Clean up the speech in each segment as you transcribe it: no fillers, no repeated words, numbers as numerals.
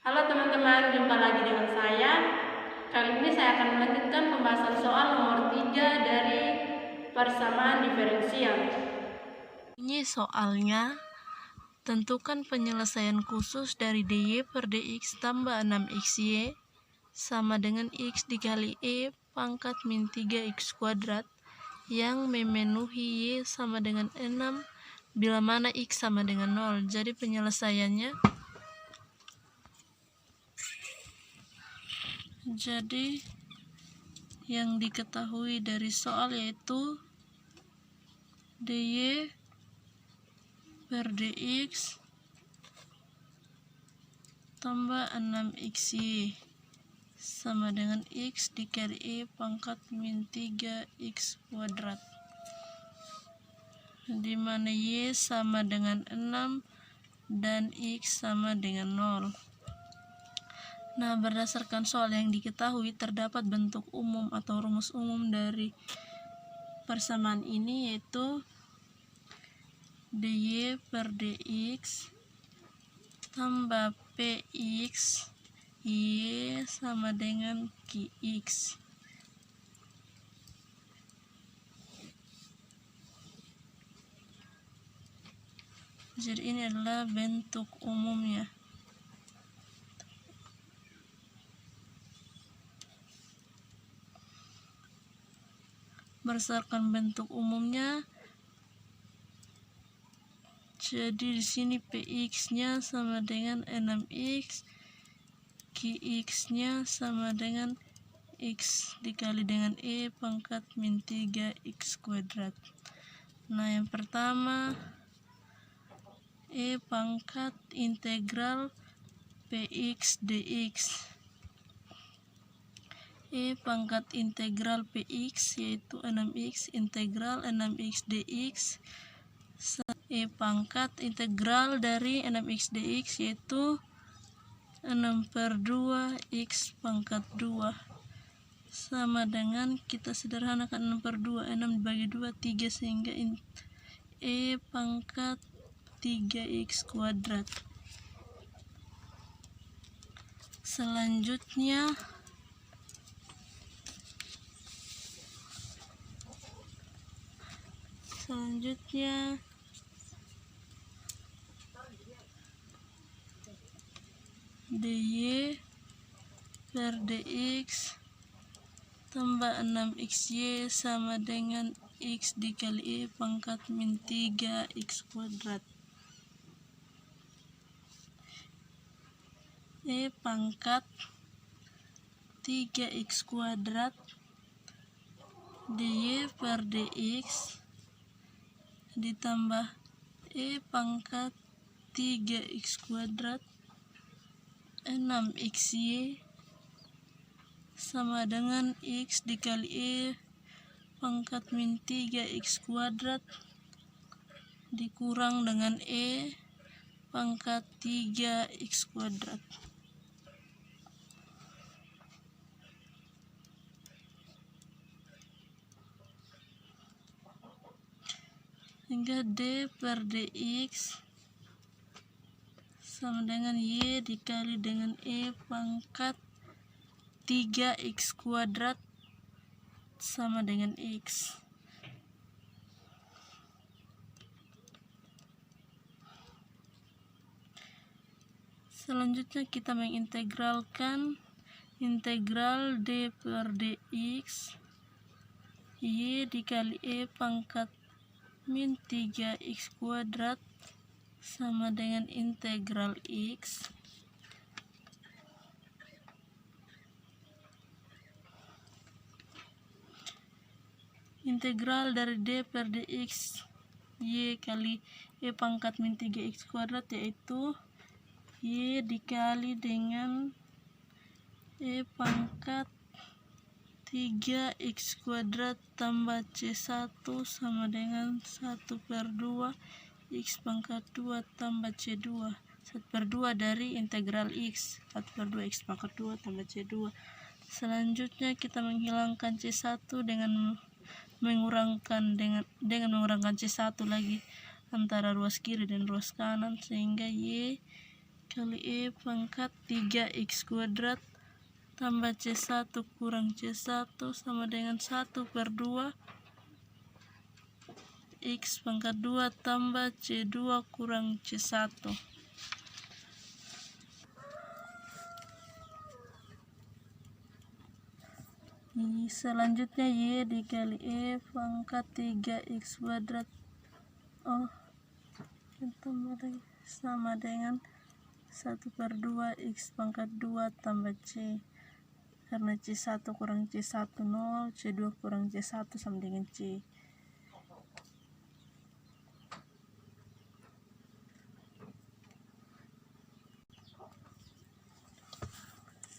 Halo teman-teman, jumpa lagi dengan saya. Kali ini saya akan melanjutkan pembahasan soal nomor 3 dari persamaan diferensial. Ini soalnya, tentukan penyelesaian khusus dari dy per dx tambah 6xy sama dengan x dikali e pangkat min 3x kuadrat yang memenuhi y sama dengan 6 bila mana x sama dengan 0. Jadi penyelesaiannya yang diketahui dari soal yaitu dy per dx tambah 6xy sama dengan x dikali e pangkat min 3x kuadrat, di mana y sama dengan 6 dan x sama dengan 0. Nah, berdasarkan soal yang diketahui, terdapat bentuk umum atau rumus umum dari persamaan ini, yaitu dy per dx tambah px y sama dengan qx. Jadi ini adalah bentuk umumnya. Berdasarkan bentuk umumnya, jadi di sini px-nya sama dengan 6x, qx-nya sama dengan x dikali dengan e pangkat min 3x kuadrat. Nah, yang pertama e pangkat integral px dx. E pangkat integral px yaitu 6x integral 6x dx. E pangkat integral dari 6x dx yaitu 6/2 x pangkat 2 sama dengan, kita sederhanakan 6/2, 6 dibagi 2 3, sehingga e pangkat 3x kuadrat. Selanjutnya dy per dx tambah 6xy sama dengan x dikali e pangkat min 3x kuadrat. E pangkat 3x kuadrat dy per dx ditambah e pangkat 3x kuadrat 6xy sama dengan x dikali e pangkat min 3x kuadrat dikurang dengan e pangkat 3x kuadrat. Sehingga d per dx sama dengan y dikali dengan e pangkat 3x kuadrat sama dengan x. Selanjutnya kita mengintegralkan integral d per dx y dikali e pangkat min 3x kuadrat sama dengan integral x integral dari d per dx y kali e pangkat min 3x kuadrat yaitu y dikali dengan e pangkat 3x kuadrat tambah c1 sama dengan 1/2 x pangkat 2 tambah c2. 1/2 dari integral x, 1/2 x pangkat 2 tambah c2. Selanjutnya kita menghilangkan c1 dengan mengurangkan c1 lagi antara ruas kiri dan ruas kanan, sehingga y kali E pangkat 3x kuadrat tambah C1 kurang C1 sama dengan 1/2 X pangkat 2 tambah C2 kurang C1. Selanjutnya Y dikali E pangkat 3x kuadrat tambah lagi sama dengan 1/2 X pangkat 2 tambah C, karena C1 kurang C1 0, C2 kurang C1 sama dengan C.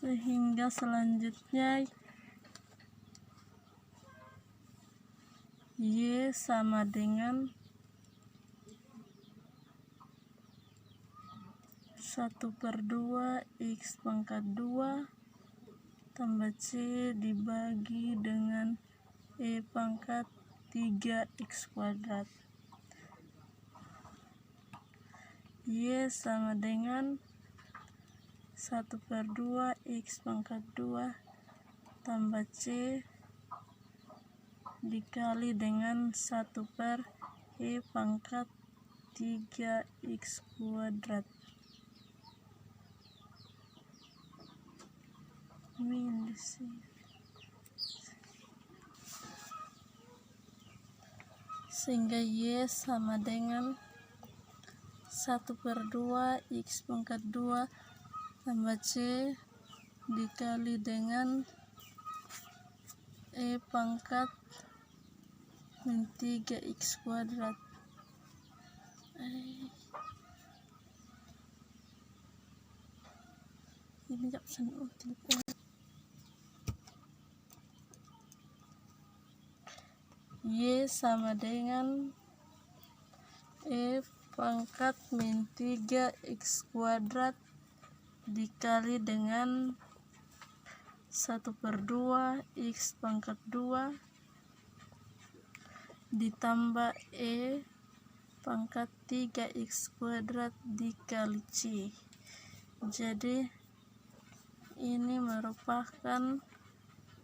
Sehingga selanjutnya Y sama dengan 1/2 X pangkat 2 tambah C dibagi dengan E pangkat 3x kuadrat. Y sama dengan 1/2 X pangkat 2 tambah C dikali dengan 1/E pangkat 3x kuadrat minus sehingga Y sama dengan 1/2 X pangkat 2 tambah C dikali dengan E pangkat min 3x kuadrat. Ini tak pesan Y sama dengan E pangkat min 3x kuadrat dikali dengan 1/2 X pangkat 2 ditambah E pangkat 3x kuadrat dikali C. Jadi ini merupakan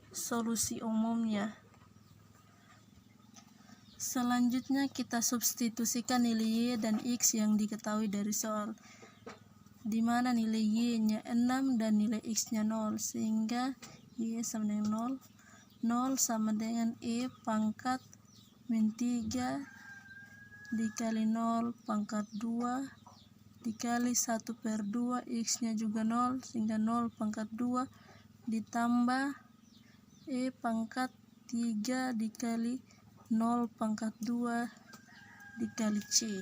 solusi umumnya. Selanjutnya kita substitusikan nilai Y dan X yang diketahui dari soal, di mana nilai Y-nya 6 dan nilai X-nya 0, sehingga Y sama dengan 0 sama dengan E pangkat min 3 dikali 0 pangkat 2 dikali 1/2 X-nya juga 0, sehingga 0 pangkat 2 ditambah E pangkat 3 dikali 0 pangkat 2 dikali C.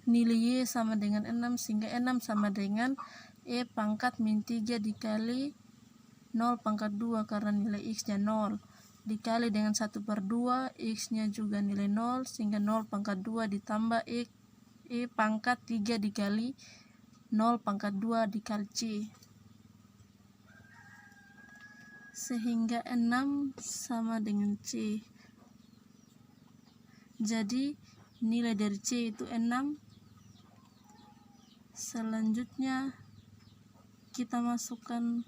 Nilai Y sama dengan 6, sehingga 6 sama dengan E pangkat min 3 dikali 0 pangkat 2 karena nilai X-nya 0 dikali dengan 1/2 X-nya juga nilai 0, sehingga 0 pangkat 2 ditambah E pangkat 3 dikali 0 pangkat 2 dikali C, sehingga 6 sama dengan C. Jadi nilai dari C itu 6. Selanjutnya kita masukkan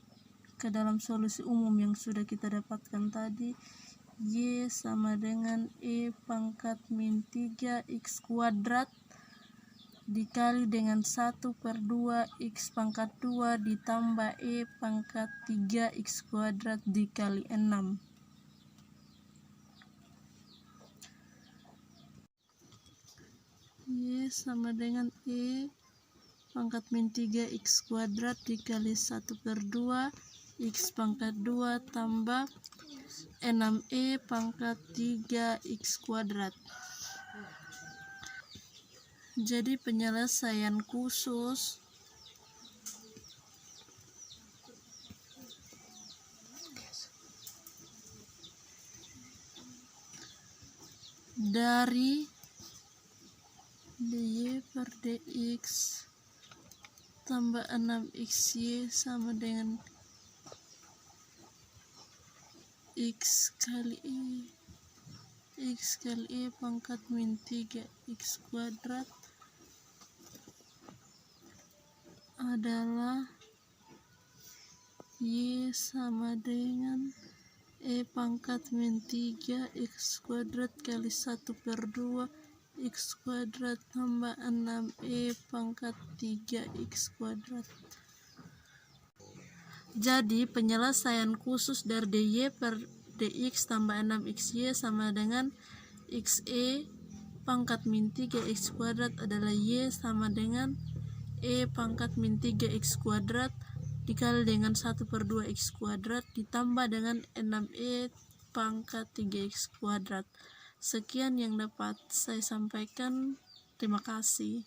ke dalam solusi umum yang sudah kita dapatkan tadi. Y sama dengan E pangkat min 3x kuadrat dikali dengan 1/2 X pangkat 2 ditambah E pangkat 3x kuadrat dikali 6. Y sama dengan E pangkat min 3x kuadrat dikali 1/2 X pangkat 2 tambah 6E pangkat 3x kuadrat. Jadi penyelesaian khusus dari dy per dx tambah 6xy sama dengan x kali X kali E pangkat min 3X kuadrat adalah Y sama dengan E pangkat min 3X kuadrat kali 1/2 X kuadrat tambah 6E pangkat 3X kuadrat. Jadi penyelesaian khusus dari dy per dx tambah 6xy sama dengan xe pangkat min 3x kuadrat adalah y sama dengan e pangkat min 3x kuadrat dikali dengan 1/2 x kuadrat ditambah dengan 6e pangkat 3x kuadrat. Sekian yang dapat saya sampaikan. Terima kasih.